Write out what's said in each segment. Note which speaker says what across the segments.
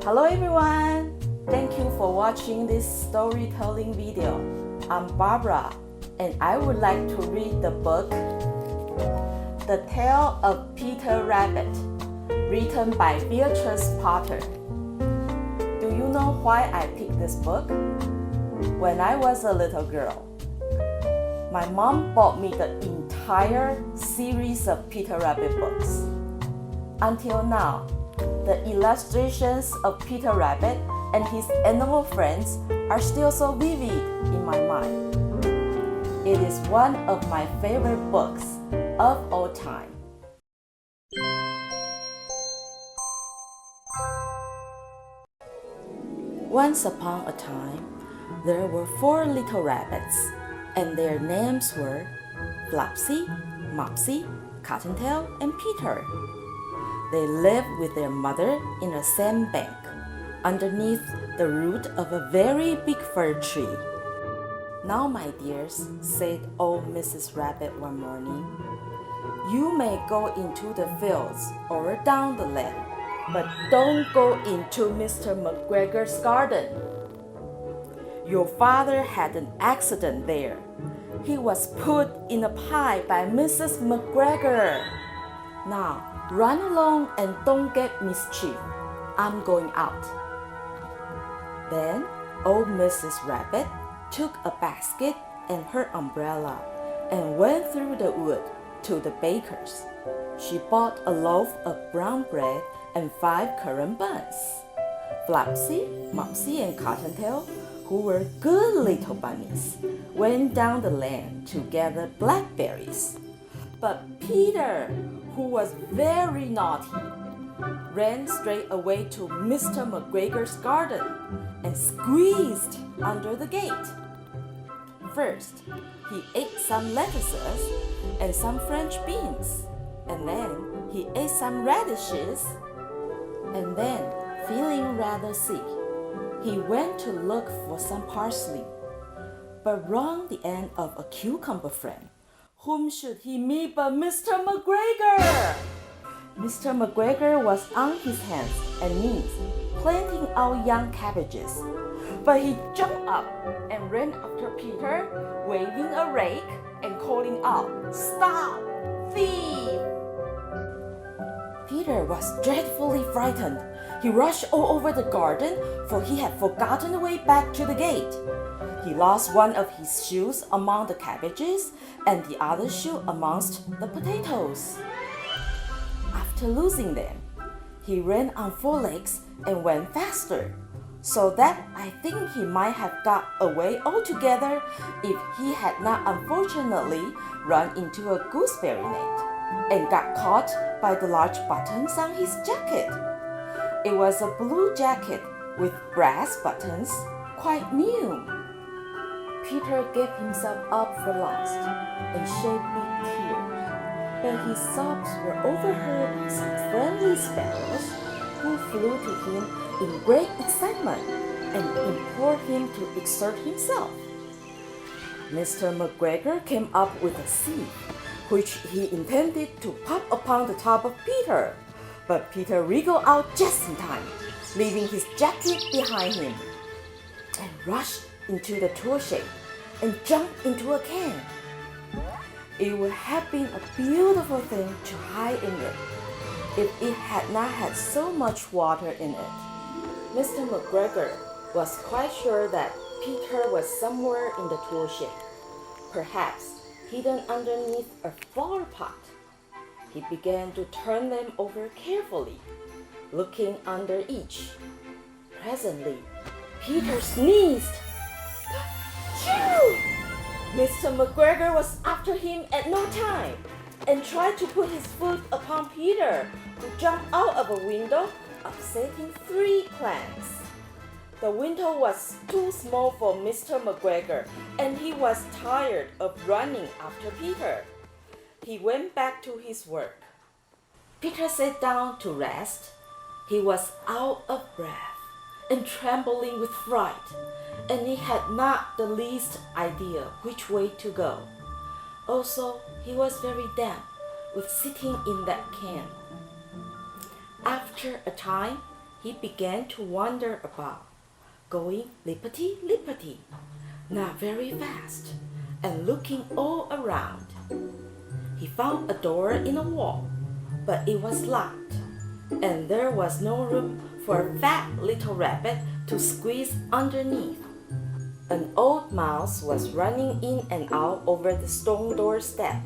Speaker 1: Hello everyone! Thank you for watching this storytelling video. I'm Barbara and I would like to read the book The Tale of Peter Rabbit, written by Beatrice Potter. Do you know why I picked this book? When I was a little girl, my mom bought me the entire series of Peter Rabbit books. Until now, the illustrations of Peter Rabbit and his animal friends are still so vivid in my mind. It is one of my favorite books of all time. Once upon a time, there were 4 little rabbits, and their names were Flopsy, Mopsy, Cottontail, and Peter. They lived with their mother in a sandbank, underneath the root of a very big fir tree. "Now, my dears," said old Mrs. Rabbit one morning, "you may go into the fields or down the lane, but don't go into Mr. McGregor's garden. Your father had an accident there. He was put in a pie by Mrs. McGregor. Now, run along and don't get mischief. I'm going out." Then old Mrs. Rabbit took a basket and her umbrella and went through the wood to the baker's. She bought a loaf of brown bread and 5 currant buns. Flopsy, Mopsy, and Cottontail, who were good little bunnies, went down the lane to gather blackberries. But Peter, who was very naughty, ran straight away to Mr. McGregor's garden and squeezed under the gate. First, he ate some lettuces and some French beans, and then he ate some radishes, and then, feeling rather sick, he went to look for some parsley, but wrong the end of a cucumber friend. Whom should he meet but Mr. McGregor? Mr. McGregor was on his hands and knees, planting out young cabbages. But he jumped up and ran after Peter, waving a rake and calling out, "Stop, thief!" Peter was dreadfully frightened. He rushed all over the garden, for he had forgotten the way back to the gate. He lost one of his shoes among the cabbages and the other shoe amongst the potatoes. After losing them, he ran on 4 legs and went faster, so that I think he might have got away altogether if he had not unfortunately run into a gooseberry net and got caught by the large buttons on his jacket. It was a blue jacket with brass buttons, quite new. Peter gave himself up for lost and shed big tears, but his sobs were overheard by some friendly sparrows who flew to him in great excitement and implored him to exert himself. Mr. McGregor came up with a seed, which he intended to pop upon the top of Peter, but Peter wriggled out just in time, leaving his jacket behind him, and rushed into the tool shed and jumped into a can. It would have been a beautiful thing to hide in it if it had not had so much water in it. Mr. McGregor was quite sure that Peter was somewhere in the tool shed, perhaps hidden underneath a flower pot. He began to turn them over carefully, looking under each. Presently, Peter sneezed. Phew! Mr. McGregor was after him at no time and tried to put his foot upon Peter, who jumped out of a window, upsetting 3 plants. The window was too small for Mr. McGregor, and he was tired of running after Peter. He went back to his work. Peter sat down to rest. He was out of breath and trembling with fright, and he had not the least idea which way to go. Also, he was very damp with sitting in that can. After a time, he began to wander about, going lippity-lippity, not very fast, and looking all around. He found a door in a wall, but it was locked, and there was no room for a fat little rabbit to squeeze underneath. An old mouse was running in and out over the stone doorstep,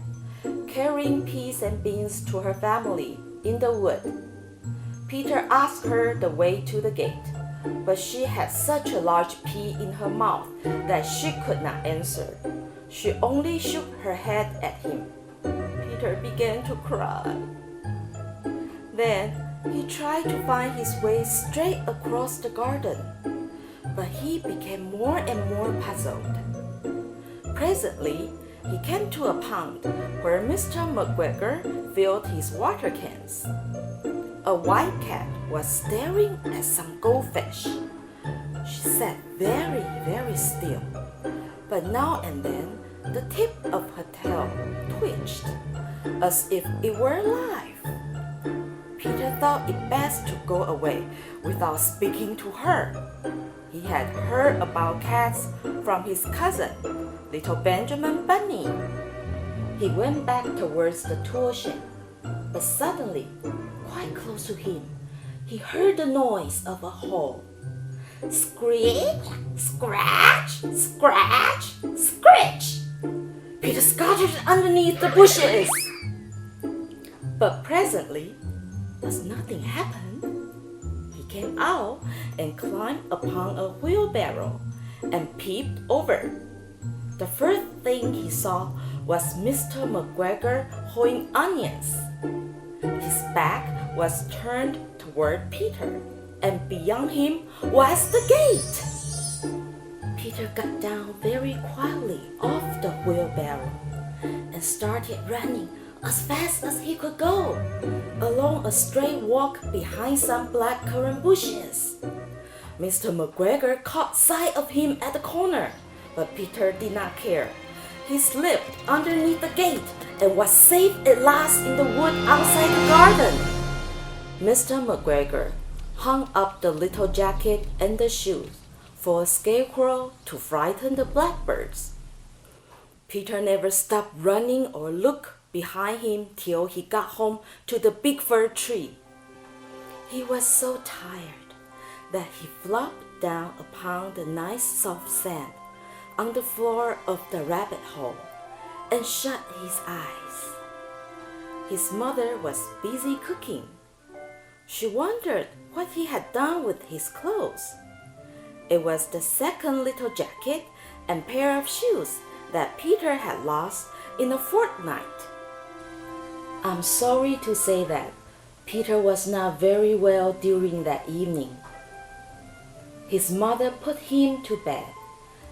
Speaker 1: carrying peas and beans to her family in the wood. Peter asked her the way to the gate, but she had such a large pea in her mouth that she could not answer. She only shook her head at him. Peter began to cry. Then he tried to find his way straight across the garden, but he became more and more puzzled. Presently, he came to a pond where Mr. McGregor filled his water cans. A white cat was staring at some goldfish. She sat very, very still, but now and then the tip of her tail twitched, as if it were alive. Peter thought it best to go away without speaking to her. He had heard about cats from his cousin, little Benjamin Bunny. He went back towards the tool shed, but suddenly, quite close to him, he heard the noise of a hoe. Screech, scratch, scratch, scritch. Peter scuttled underneath the bushes. But presently, as nothing happened, he came out and climbed upon a wheelbarrow and peeped over. The first thing he saw was Mr. McGregor hoeing onions. His back was turned toward Peter, and beyond him was the gate. Peter got down very quietly off the wheelbarrow and started running as fast as he could go, along a straight walk behind some blackcurrant bushes. Mr. McGregor caught sight of him at the corner, but Peter did not care. He slipped underneath the gate and was safe at last in the wood outside the garden. Mr. McGregor hung up the little jacket and the shoes for a scarecrow to frighten the blackbirds. Peter never stopped running or looked behind him till he got home to the big fir tree. He was so tired that he flopped down upon the nice soft sand on the floor of the rabbit hole and shut his eyes. His mother was busy cooking. She wondered what he had done with his clothes. It was the second little jacket and pair of shoes that Peter had lost in a fortnight. I'm sorry to say that Peter was not very well during that evening. His mother put him to bed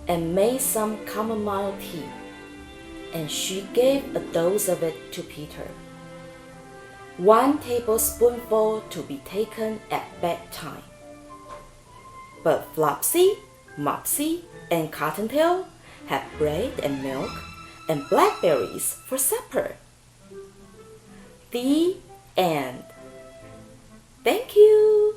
Speaker 1: and made some chamomile tea, and she gave a dose of it to Peter. 1 tablespoonful to be taken at bedtime. But Flopsy, Mopsy, and Cottontail had bread and milk and blackberries for supper. The end. Thank you.